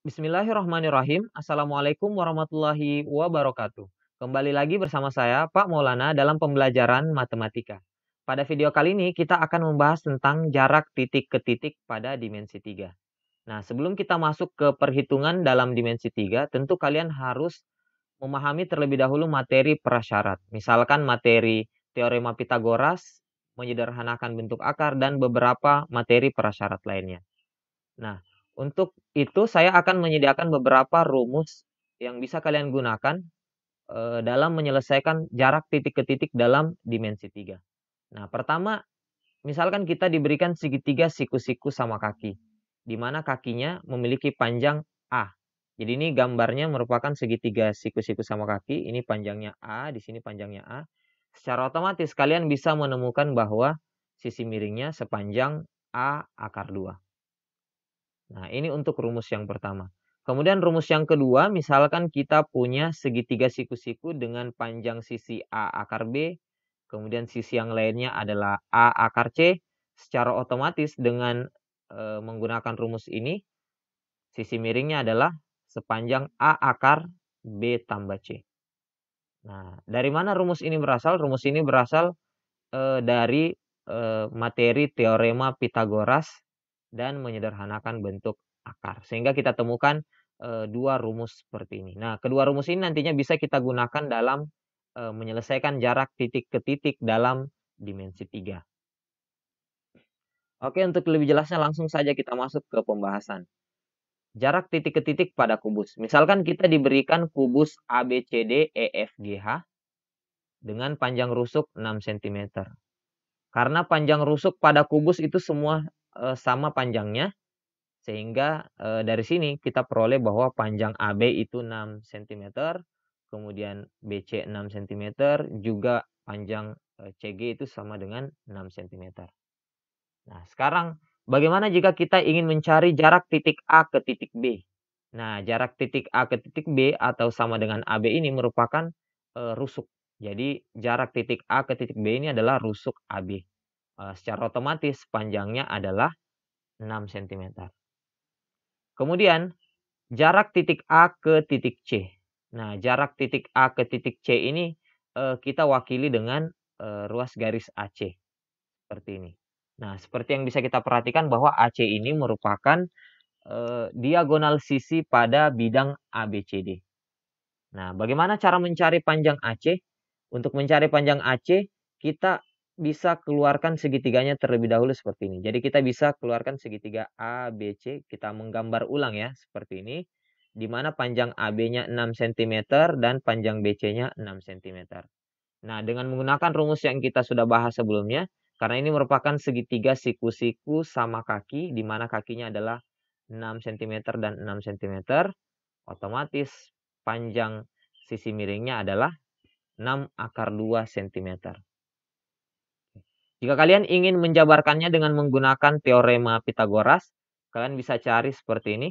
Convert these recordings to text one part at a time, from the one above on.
Bismillahirrahmanirrahim. Assalamualaikum warahmatullahi wabarakatuh. Kembali lagi bersama saya, Pak Maulana, dalam pembelajaran matematika. Pada video kali ini, kita akan membahas tentang jarak titik ke titik pada dimensi 3. Nah, sebelum kita masuk ke perhitungan dalam dimensi 3, tentu kalian harus memahami terlebih dahulu materi prasyarat. Misalkan materi teorema Pitagoras, menyederhanakan bentuk akar, dan beberapa materi prasyarat lainnya. Nah, untuk itu saya akan menyediakan beberapa rumus yang bisa kalian gunakan dalam menyelesaikan jarak titik ke titik dalam dimensi 3. Nah, pertama, misalkan kita diberikan segitiga siku-siku sama kaki, di mana kakinya memiliki panjang A. Jadi ini gambarnya merupakan segitiga siku-siku sama kaki, ini panjangnya A, di sini panjangnya A. Secara otomatis kalian bisa menemukan bahwa sisi miringnya sepanjang A akar 2. Nah, ini untuk rumus yang pertama. Kemudian rumus yang kedua, misalkan kita punya segitiga siku-siku dengan panjang sisi A akar B, kemudian sisi yang lainnya adalah A akar C. Secara otomatis dengan menggunakan rumus ini, sisi miringnya adalah sepanjang A akar B tambah C. Nah, dari mana rumus ini berasal? Rumus ini berasal dari materi teorema Pitagoras dan menyederhanakan bentuk akar. Sehingga kita temukan dua rumus seperti ini. Nah, kedua rumus ini nantinya bisa kita gunakan dalam menyelesaikan jarak titik ke titik dalam dimensi 3. Oke, untuk lebih jelasnya langsung saja kita masuk ke pembahasan. Jarak titik ke titik pada kubus. Misalkan kita diberikan kubus ABCDEFGH dengan panjang rusuk 6 cm. Karena panjang rusuk pada kubus itu semua sama panjangnya, sehingga dari sini kita peroleh bahwa panjang AB itu 6 cm, kemudian BC 6 cm, juga panjang CG itu sama dengan 6 cm. Nah, sekarang bagaimana jika kita ingin mencari jarak titik A ke titik B? Nah, jarak titik A ke titik B atau sama dengan AB ini merupakan rusuk. Jadi jarak titik A ke titik B ini adalah rusuk AB. Secara otomatis panjangnya adalah 6 cm. Kemudian jarak titik A ke titik C. Nah, jarak titik A ke titik C ini kita wakili dengan ruas garis AC seperti ini. Nah, seperti yang bisa kita perhatikan bahwa AC ini merupakan diagonal sisi pada bidang ABCD. Nah, bagaimana cara mencari panjang AC? Untuk mencari panjang AC, kita bisa keluarkan segitiganya terlebih dahulu seperti ini. Jadi kita bisa keluarkan segitiga ABC, kita menggambar ulang ya, seperti ini. Di mana panjang AB-nya 6 cm dan panjang BC-nya 6 cm. Nah, dengan menggunakan rumus yang kita sudah bahas sebelumnya, karena ini merupakan segitiga siku-siku sama kaki, di mana kakinya adalah 6 cm dan 6 cm, otomatis panjang sisi miringnya adalah 6 akar 2 cm. Jika kalian ingin menjabarkannya dengan menggunakan teorema Pitagoras, kalian bisa cari seperti ini.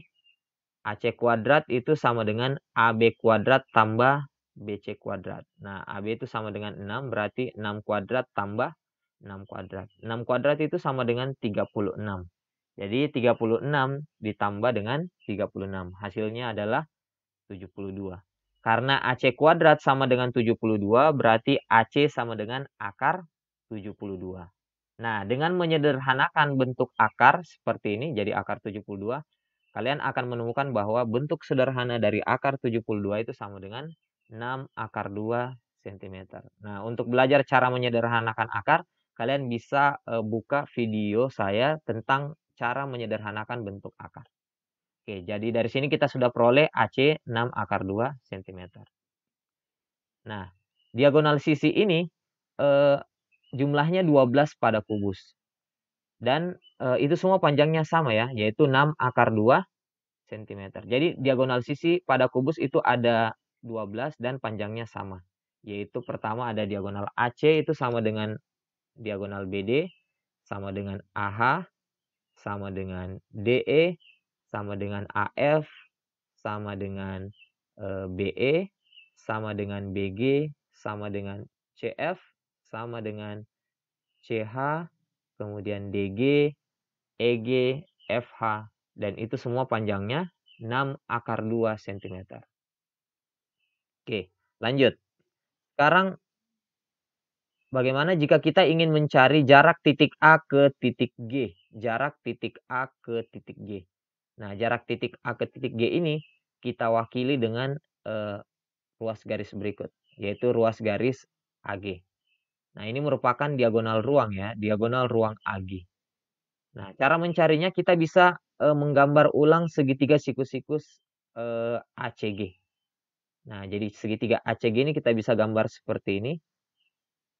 AC kuadrat itu sama dengan AB kuadrat tambah BC kuadrat. Nah, AB itu sama dengan 6, berarti 6 kuadrat tambah 6 kuadrat. 6 kuadrat itu sama dengan 36. Jadi 36 ditambah dengan 36. Hasilnya adalah 72. Karena AC kuadrat sama dengan 72, berarti AC sama dengan akar 72. Nah, dengan menyederhanakan bentuk akar seperti ini, jadi akar 72, kalian akan menemukan bahwa bentuk sederhana dari akar 72 itu sama dengan 6 akar 2 cm. Nah, untuk belajar cara menyederhanakan akar, kalian bisa buka video saya tentang cara menyederhanakan bentuk akar. Oke, jadi dari sini kita sudah peroleh AC 6 akar 2 cm. Nah, diagonal sisi ini jumlahnya 12 pada kubus. Dan itu semua panjangnya sama ya, yaitu 6 akar 2 cm. Jadi diagonal sisi pada kubus itu ada 12 dan panjangnya sama. Yaitu pertama ada diagonal AC itu sama dengan diagonal BD, sama dengan AH, sama dengan DE, sama dengan AF, sama dengan BE, sama dengan BG, sama dengan CF, sama dengan CH, kemudian DG, EG, FH, dan itu semua panjangnya 6 akar 2 cm. Oke, lanjut. Sekarang bagaimana jika kita ingin mencari jarak titik A ke titik G? Jarak titik A ke titik G. Nah, jarak titik A ke titik G ini kita wakili dengan ruas garis berikut, yaitu ruas garis AG. Nah, ini merupakan diagonal ruang ya, diagonal ruang AG. Nah, cara mencarinya kita bisa menggambar ulang segitiga sikus-sikus ACG. Nah, jadi segitiga ACG ini kita bisa gambar seperti ini,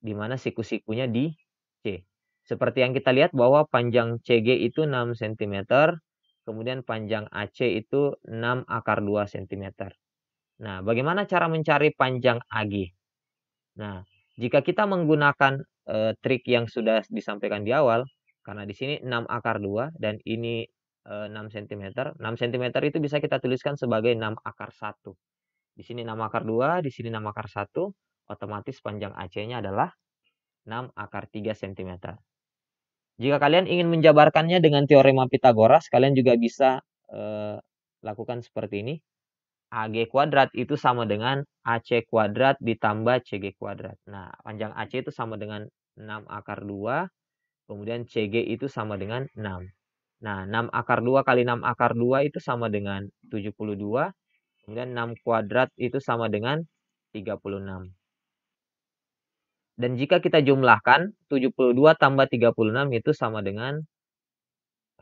di mana siku-sikunya di C. Seperti yang kita lihat bahwa panjang CG itu 6 cm, kemudian panjang AC itu 6 akar 2 cm. Nah, bagaimana cara mencari panjang AG? Nah, jika kita menggunakan trik yang sudah disampaikan di awal, karena di sini 6 akar 2 dan ini 6 cm. 6 cm itu bisa kita tuliskan sebagai 6 akar 1. Di sini 6 akar 2, di sini 6 akar 1, otomatis panjang AC-nya adalah 6 akar 3 cm. Jika kalian ingin menjabarkannya dengan teorema Pitagoras, kalian juga bisa lakukan seperti ini. AG kuadrat itu sama dengan AC kuadrat ditambah CG kuadrat. Nah, panjang AC itu sama dengan 6 akar 2, kemudian CG itu sama dengan 6. Nah, 6 akar 2 kali 6 akar 2 itu sama dengan 72. Kemudian 6 kuadrat itu sama dengan 36. Dan jika kita jumlahkan, 72 tambah 36 itu sama dengan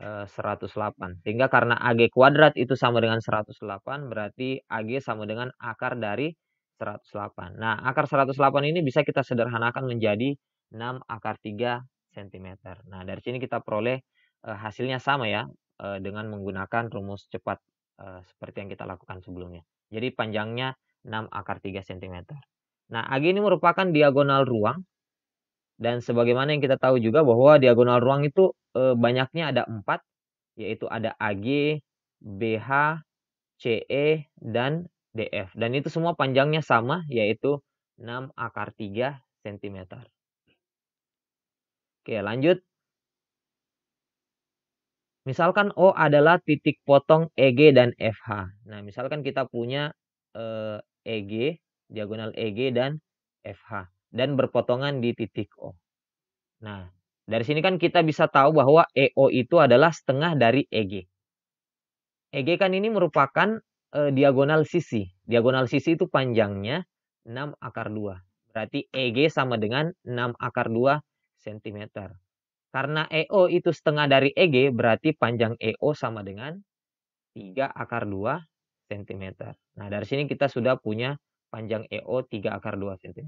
108. Sehingga karena AG kuadrat itu sama dengan 108, berarti AG sama dengan akar dari 108. Nah, akar 108 ini bisa kita sederhanakan menjadi 6 akar 3 cm. Nah, dari sini kita peroleh hasilnya sama ya, dengan menggunakan rumus cepat seperti yang kita lakukan sebelumnya. Jadi panjangnya 6 akar 3 cm. Nah, AG ini merupakan diagonal ruang. Dan sebagaimana yang kita tahu juga bahwa diagonal ruang itu banyaknya ada 4, yaitu ada AG, BH, CE, dan DF. Dan itu semua panjangnya sama, yaitu 6 akar 3 cm. Oke, lanjut. Misalkan O adalah titik potong EG dan FH. Nah, misalkan kita punya EG, diagonal EG dan FH. Dan berpotongan di titik O. Nah, dari sini kan kita bisa tahu bahwa EO itu adalah setengah dari EG. EG kan ini merupakan diagonal sisi. Diagonal sisi itu panjangnya 6 akar 2. Berarti EG sama dengan 6 akar 2 cm. Karena EO itu setengah dari EG, berarti panjang EO sama dengan 3 akar 2 cm. Nah, dari sini kita sudah punya panjang EO 3 akar 2 cm.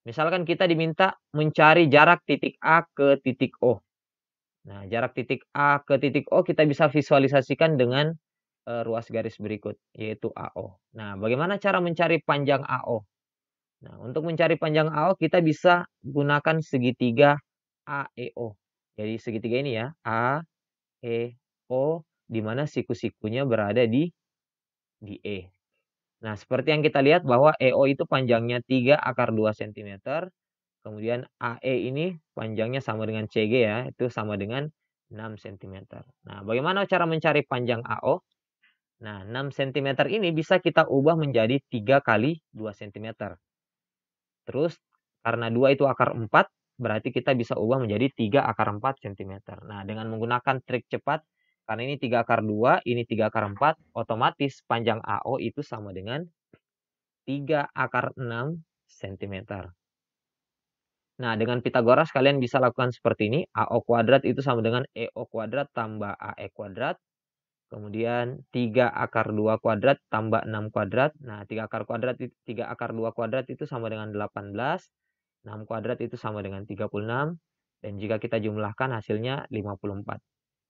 Misalkan kita diminta mencari jarak titik A ke titik O. Nah, jarak titik A ke titik O kita bisa visualisasikan dengan ruas garis berikut, yaitu AO. Nah, bagaimana cara mencari panjang AO? Nah, untuk mencari panjang AO kita bisa gunakan segitiga AEO. Jadi segitiga ini ya, AEO, di mana siku-sikunya berada di E. Nah, seperti yang kita lihat bahwa EO itu panjangnya 3 akar 2 cm. Kemudian AE ini panjangnya sama dengan CG ya, itu sama dengan 6 cm. Nah, bagaimana cara mencari panjang AO? Nah, 6 cm ini bisa kita ubah menjadi 3 kali 2 cm. Terus, karena 2 itu akar 4, berarti kita bisa ubah menjadi 3 akar 4 cm. Nah, dengan menggunakan trik cepat, karena ini 3 akar 2, ini 3 akar 4, otomatis panjang AO itu sama dengan 3 akar 6 cm. Nah, dengan Pitagoras kalian bisa lakukan seperti ini. AO kuadrat itu sama dengan EO kuadrat tambah AE kuadrat. Kemudian 3 akar 2 kuadrat tambah 6 kuadrat. Nah, 3 akar 2 kuadrat itu sama dengan 18. 6 kuadrat itu sama dengan 36. Dan jika kita jumlahkan hasilnya 54.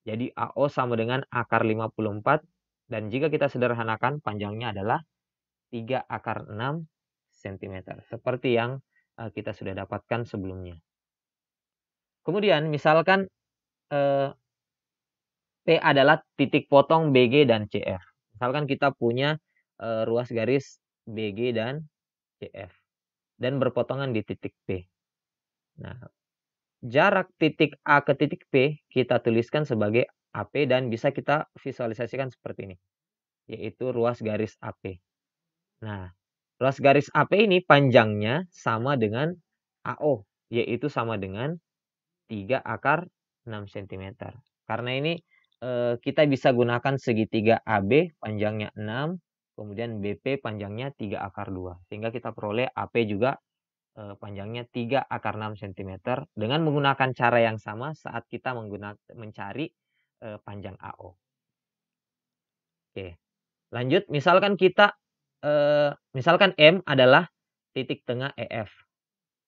Jadi AO sama dengan akar 54. Dan jika kita sederhanakan panjangnya adalah 3 akar 6 cm. Seperti yang kita sudah dapatkan sebelumnya. Kemudian misalkan P adalah titik potong BG dan CF. Misalkan kita punya ruas garis BG dan CF. Dan berpotongan di titik P. Nah, jarak titik A ke titik P kita tuliskan sebagai AP dan bisa kita visualisasikan seperti ini. yaitu ruas garis AP. Nah, ruas garis AP ini panjangnya sama dengan AO, yaitu sama dengan 3 akar 6 cm. Karena ini kita bisa gunakan segitiga AB panjangnya 6, kemudian BP panjangnya 3 akar 2. Sehingga kita peroleh AP juga panjangnya 3 akar 6 cm dengan menggunakan cara yang sama saat kita mencari panjang AO. Oke, lanjut. Misalkan misalkan M adalah titik tengah EF.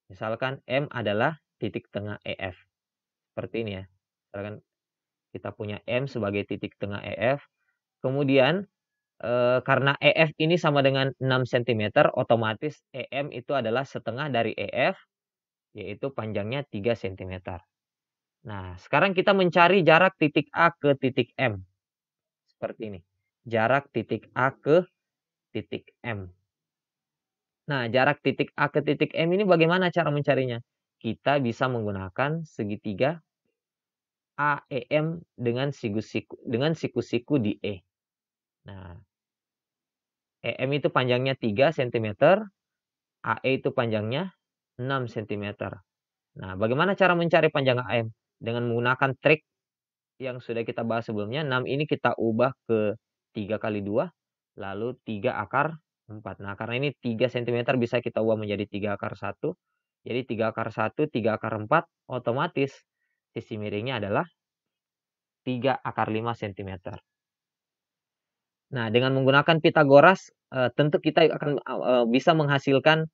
Misalkan M adalah titik tengah EF. Seperti ini ya. Misalkan kita punya M sebagai titik tengah EF. Kemudian karena EF ini sama dengan 6 cm, otomatis EM itu adalah setengah dari EF, yaitu panjangnya 3 cm. Nah, sekarang kita mencari jarak titik A ke titik M. Seperti ini. Jarak titik A ke titik M. Nah, jarak titik A ke titik M ini bagaimana cara mencarinya? Kita bisa menggunakan segitiga AEM dengan siku-siku di E. Nah, EM itu panjangnya 3 cm, AE itu panjangnya 6 cm. Nah, bagaimana cara mencari panjang AM? Dengan menggunakan trik yang sudah kita bahas sebelumnya. 6 ini kita ubah ke 3 kali 2, lalu 3 akar 4. Nah, karena ini 3 cm bisa kita ubah menjadi 3 akar 1. Jadi 3 akar 1, 3 akar 4, otomatis sisi miringnya adalah 3 akar 5 cm. Nah, dengan menggunakan Pitagoras, tentu kita akan bisa menghasilkan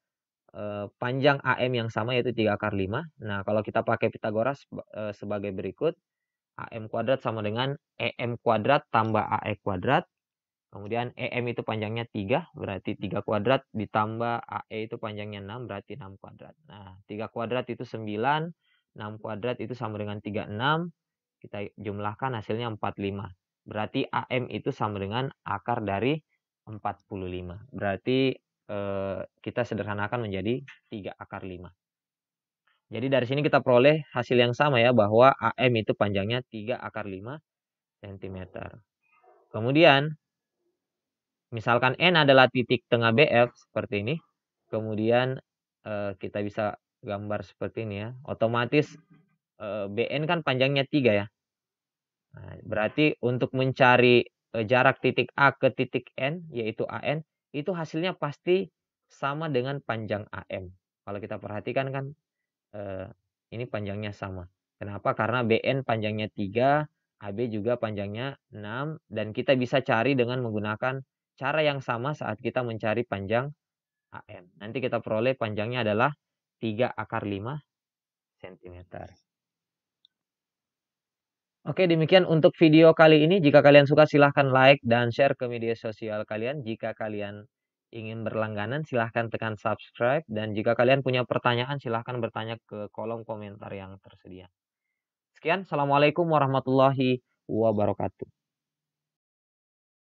panjang AM yang sama, yaitu 3 akar 5. Nah, kalau kita pakai Pitagoras sebagai berikut. AM kuadrat sama dengan EM kuadrat tambah AE kuadrat. Kemudian EM itu panjangnya 3, berarti 3 kuadrat ditambah AE itu panjangnya 6, berarti 6 kuadrat. Nah, 3 kuadrat itu 9, 6 kuadrat itu sama dengan 36. Kita jumlahkan hasilnya 45. Berarti AM itu sama dengan akar dari 45. Berarti kita sederhanakan menjadi 3 akar 5. Jadi dari sini kita peroleh hasil yang sama ya, bahwa AM itu panjangnya 3 akar 5 cm. Kemudian misalkan N adalah titik tengah BF seperti ini. Kemudian kita bisa gambar seperti ini ya. Otomatis BN kan panjangnya 3 ya. Nah, berarti untuk mencari jarak titik A ke titik N, yaitu AN, itu hasilnya pasti sama dengan panjang AM. Kalau kita perhatikan kan ini panjangnya sama. Kenapa? Karena BN panjangnya 3, AB juga panjangnya 6, dan kita bisa cari dengan menggunakan cara yang sama saat kita mencari panjang AM. Nanti kita peroleh panjangnya adalah 3 akar 5 cm. Oke, demikian untuk video kali ini. Jika kalian suka, silahkan like dan share ke media sosial kalian. Jika kalian ingin berlangganan, silahkan tekan subscribe. Dan jika kalian punya pertanyaan, silahkan bertanya ke kolom komentar yang tersedia. Sekian, Assalamualaikum warahmatullahi wabarakatuh.